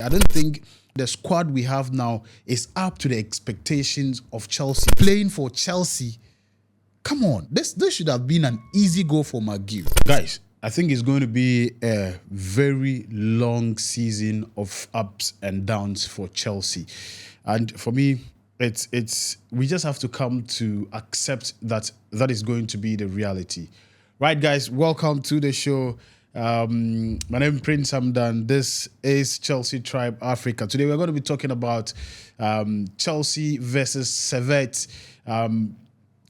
I don't think the squad we have now is up to the expectations of Chelsea. Playing for Chelsea, come on, this should have been an easy goal for McGill. Guys, I think it's going to be a very long season of ups and downs for Chelsea. And for me, it's we just have to come to accept that is going to be the reality. Right, guys, welcome to the show. My name is Prince Hamdan. This is Chelsea Tribe Africa. Today we're going to be talking about Chelsea versus Servette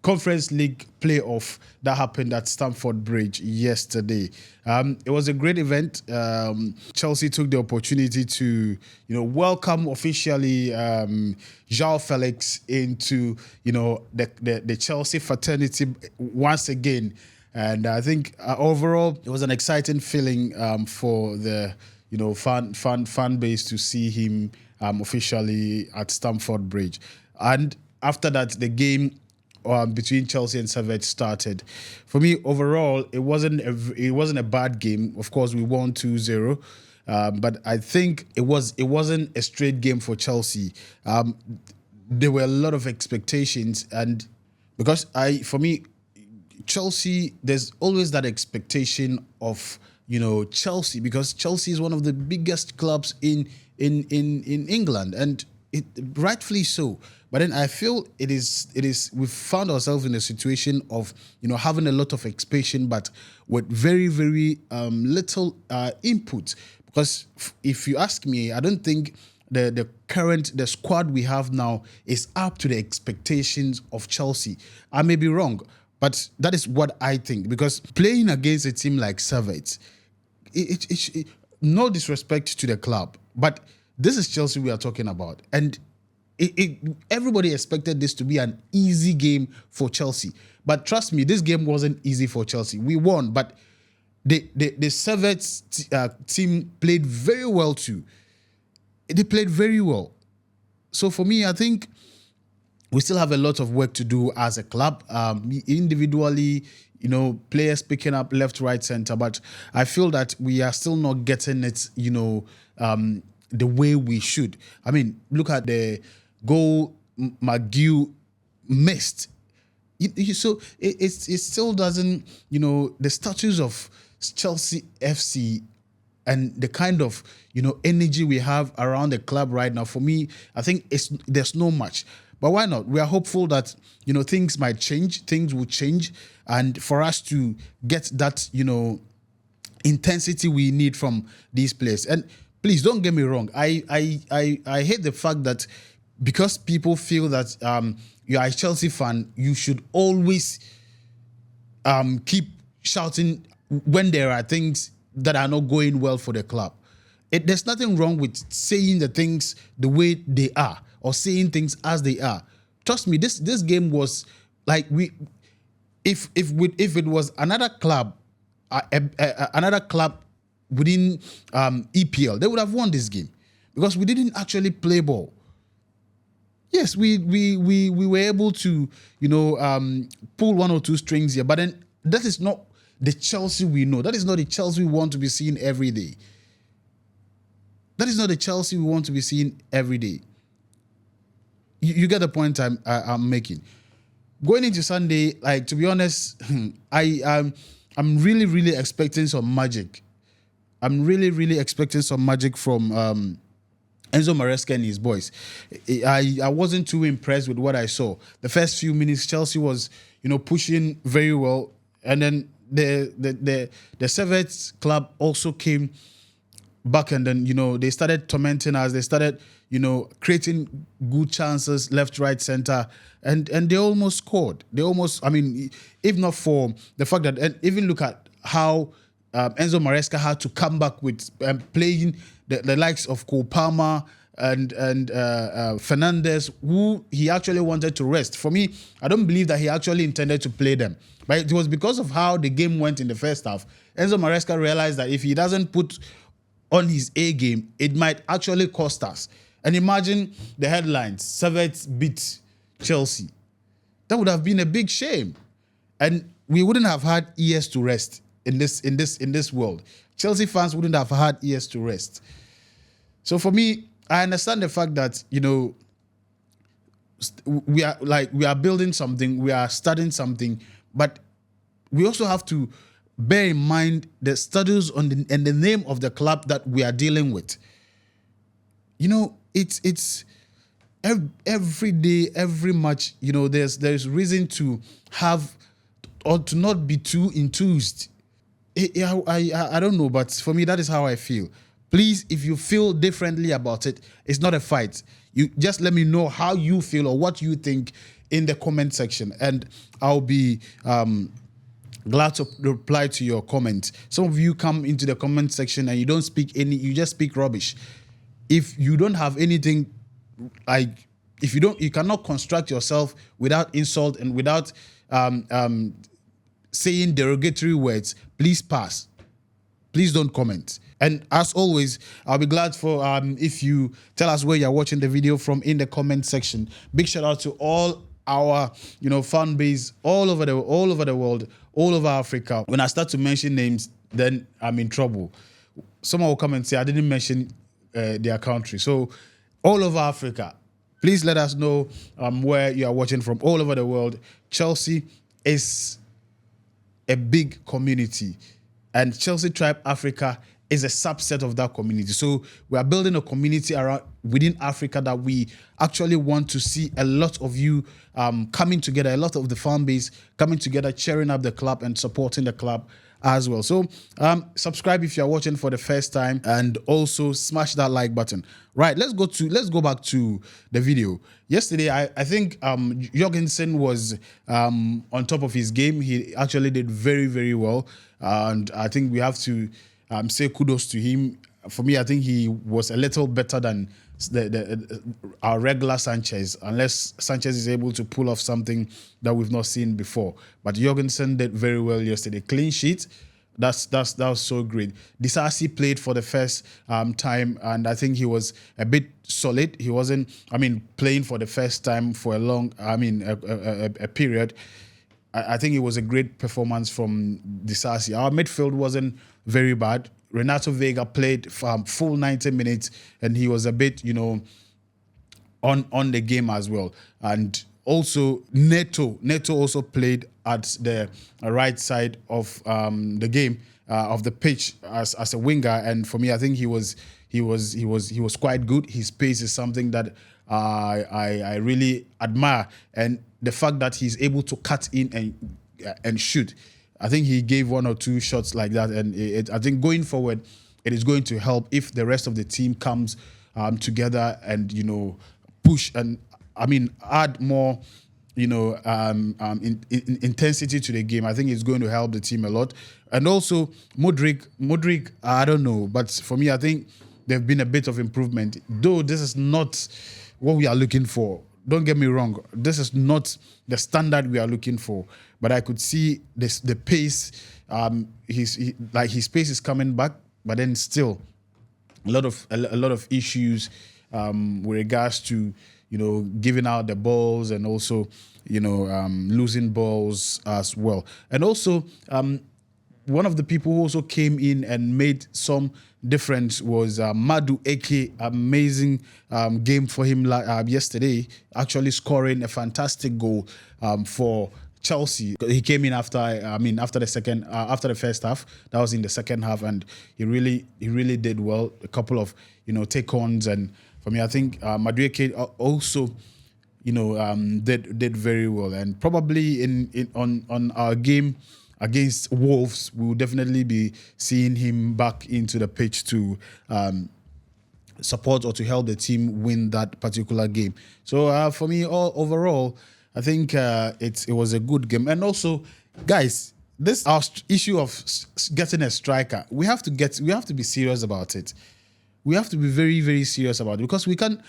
Conference League playoff that happened at Stamford Bridge yesterday. It was a great event. Chelsea took the opportunity to, welcome officially João Felix into, the Chelsea fraternity once again. And I think overall it was an exciting feeling for the fan base to see him officially at Stamford Bridge. And after that, the game between Chelsea and Servette started. For me, overall, it wasn't a bad game. Of course, we won 2-0. But I think it wasn't a straight game for Chelsea. There were a lot of expectations, and because for me, Chelsea, there's always that expectation of Chelsea, because Chelsea is one of the biggest clubs in England, and rightfully so. But then I feel it is we've found ourselves in a situation of having a lot of expectation, but with very very little input. Because if you ask me, I don't think the squad we have now is up to the expectations of Chelsea. I may be wrong, but that is what I think, because playing against a team like Servette, no disrespect to the club, but this is Chelsea we are talking about. And everybody expected this to be an easy game for Chelsea. But trust me, this game wasn't easy for Chelsea. We won, but the Servette team played very well too. They played very well. So for me, I think we still have a lot of work to do as a club, individually, players picking up left, right, center. But I feel that we are still not getting it, the way we should. I mean, look at the goal McGill missed. So it still doesn't, the status of Chelsea FC and the kind of energy we have around the club right now. For me, I think there's no much. But why not? We are hopeful that things might change, things will change, and for us to get that intensity we need from these players. And please don't get me wrong. I hate the fact that because people feel that you are a Chelsea fan, you should always keep shouting when there are things that are not going well for the club. There's nothing wrong with saying the things the way they are, or saying things as they are. Trust me, this game was like if it was another club, another club within EPL, they would have won this game, because we didn't actually play ball. Yes, we were able to pull one or two strings here, but then that is not the Chelsea we know. That is not the Chelsea we want to be seeing every day. That is not the Chelsea we want to be seeing every day. You get the point I'm making. Going into Sunday, like, to be honest, I'm really really expecting some magic. I'm really really expecting some magic from Enzo Maresca and his boys. I wasn't too impressed with what I saw. The first few minutes, Chelsea was pushing very well, and then the Servette club also came back, and then they started tormenting us. They started creating good chances left, right, center, and they almost scored. They almost, I mean, if not for the fact that, and even look at how Enzo Maresca had to come back with playing the likes of Cole Palmer and Fernandes, who he actually wanted to rest. For me, I don't believe that he actually intended to play them, but it was because of how the game went in the first half. Enzo Maresca realized that if he doesn't put on his A game, it might actually cost us. And imagine the headlines: Servette beat Chelsea. That would have been a big shame, and we wouldn't have had years to rest in this world. Chelsea fans wouldn't have had years to rest. So for me, I understand the fact that, we are building something, we are starting something, but we also have to bear in mind the status and the name of the club that we are dealing with. It's every day, every match. There's reason to have or to not be too enthused. I don't know, but for me, that is how I feel. Please, if you feel differently about it, it's not a fight. You just let me know how you feel or what you think in the comment section, and I'll be glad to reply to your comments. Some of you come into the comment section and you don't speak you just speak rubbish. If you don't have anything, you cannot construct yourself without insult and without saying derogatory words, please pass. Please don't comment. And as always, I'll be glad for if you tell us where you're watching the video from in the comment section. Big shout out to all our fan base all over the world, all over Africa. When I start to mention names, then I'm in trouble. Someone will come and say I didn't mention their country. So all over Africa, please let us know where you are watching from all over the world. Chelsea is a big community, and Chelsea Tribe Africa is a subset of that community. So we are building a community within Africa that we actually want to see a lot of you coming together, a lot of the fan base coming together, cheering up the club and supporting the club as well. So subscribe if you're watching for the first time, and also smash that like button. Right, let's go back to the video. Yesterday, I think Jorgensen was on top of his game. He actually did very, very well, and I think we have to say kudos to him. For me, I think he was a little better than our regular Sanchez, unless Sanchez is able to pull off something that we've not seen before. But Jorgensen did very well yesterday. Clean sheet. That was so great. Disasi played for the first time, and I think he was a bit solid. He wasn't, playing for the first time for a long, a period. I think it was a great performance from Disasi. Our midfield wasn't very bad. Renato Vega played full 90 minutes, and he was a bit, on the game as well. And also Neto also played at the right side of the game, of the pitch as a winger. And for me, I think he was quite good. His pace is something that I really admire, and the fact that he's able to cut in and shoot. I think he gave one or two shots like that, and I think going forward, it is going to help if the rest of the team comes together and push and add more intensity to the game. I think it's going to help the team a lot. And also Modric, I don't know, but for me, I think there's been a bit of improvement. Though this is not what we are looking for. Don't get me wrong. This is not the standard we are looking for. But I could see the pace. His pace is coming back, but then still a lot of issues with regards to giving out the balls, and also losing balls as well. And also one of the people who also came in and made some difference was Madu Eke. Amazing game for him yesterday, actually scoring a fantastic goal for Chelsea. He came in after the first half. That was in the second half, and he really did well. A couple of take-ons, and for me, I think Madueke also did very well, and probably on our game against Wolves, we will definitely be seeing him back into the pitch to support or to help the team win that particular game. So for me, overall, I think it was a good game. And also, guys, this our issue of getting a striker, we have to be serious about it. We have to be very, very serious about it, because we can't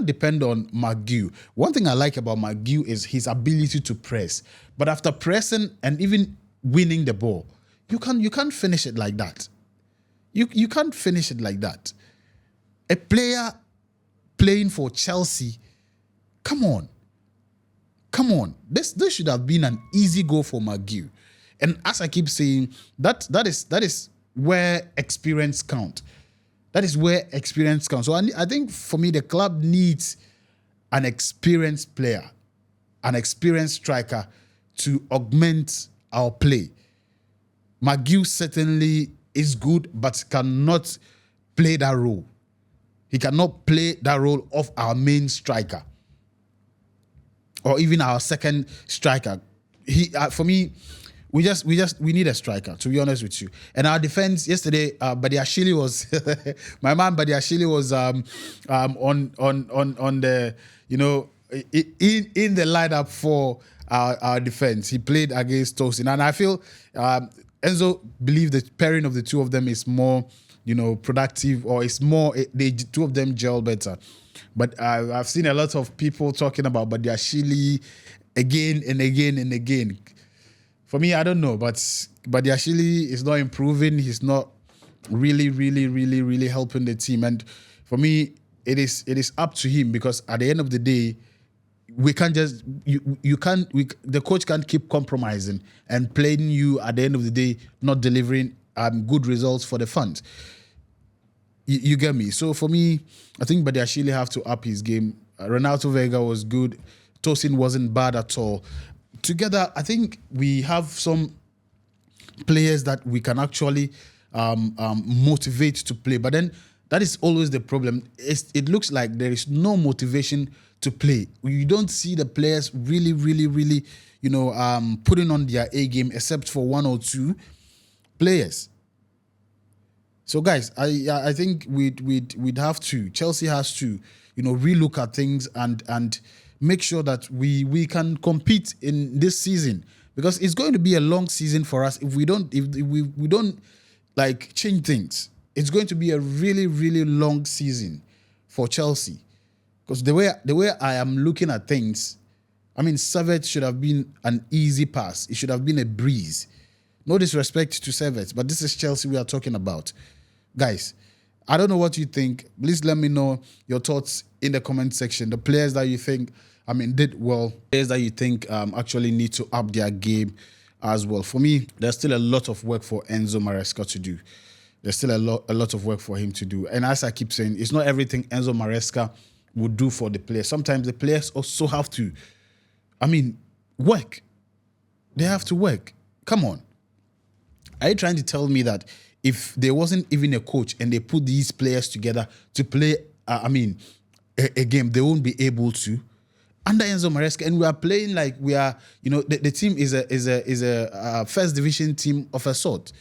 depend on McGew. One thing I like about McGew is his ability to press. But after pressing and even winning the ball, you can't finish it like that. You can't finish it like that. A player playing for Chelsea, come on. This should have been an easy goal for McGew. And as I keep saying, that is where experience count. That is where experience comes. So I think for me, the club needs an experienced player, an experienced striker to augment our play. McGill certainly is good, but cannot play that role. He cannot play that role of our main striker or even our second striker. For me, we need a striker, to be honest with you. And our defense yesterday, Badiashile was my man. Badiashile was on the in the lineup for our defense. He played against Tosin, and I feel Enzo believed the pairing of the two of them is more productive, or it's more the two of them gel better. But I've seen a lot of people talking about Badiashile again and again and again. For me, I don't know, but Badiashile is not improving. He's not really helping the team. And for me, it is up to him, because at the end of the day, we can't just the coach can't keep compromising and playing you at the end of the day, not delivering good results for the fans. You get me? So for me, I think Badiashile have to up his game. Renato Vega was good. Tosin wasn't bad at all. Together, I think we have some players that we can actually motivate to play. But then that is always the problem. It looks like there is no motivation to play. You don't see the players really putting on their A game, except for one or two players. So guys, I think we'd have to, Chelsea has to, relook at things and make sure that we can compete in this season, because it's going to be a long season for us if we don't like change things. It's going to be a really long season for Chelsea, because the way I am looking at things, I mean, Servette should have been an easy pass. It should have been a breeze. No disrespect to Servette, but this is Chelsea we are talking about. Guys, I don't know what you think. Please let me know your thoughts in the comment section. The players that you think, did well. Players that you think actually need to up their game as well. For me, there's still a lot of work for Enzo Maresca to do. There's still a lot of work for him to do. And as I keep saying, it's not everything Enzo Maresca would do for the players. Sometimes the players also have to, work. They have to work. Come on. Are you trying to tell me that if there wasn't even a coach and they put these players together to play, a game, they won't be able to? Under Enzo Maresca, and we are playing like we are, the team is a first division team of a sort.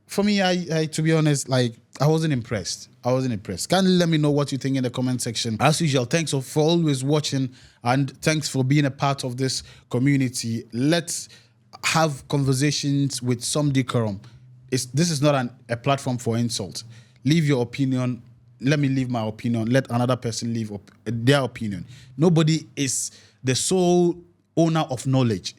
For me, I to be honest, I wasn't impressed. Kindly let me know what you think in the comment section. As usual, thanks for always watching, and thanks for being a part of this community. Let's have conversations with some decorum. This is not a platform for insult. Leave your opinion. Let me leave my opinion. Let another person leave their opinion. Nobody is the sole owner of knowledge.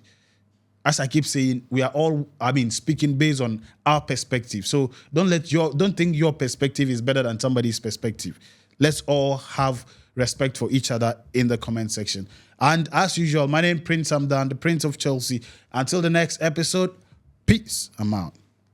As I keep saying, we are all, speaking based on our perspective. So don't think your perspective is better than somebody's perspective. Let's all have respect for each other in the comment section. And as usual, my name is Prince Hamdan, the Prince of Chelsea. Until the next episode, peace. I'm out.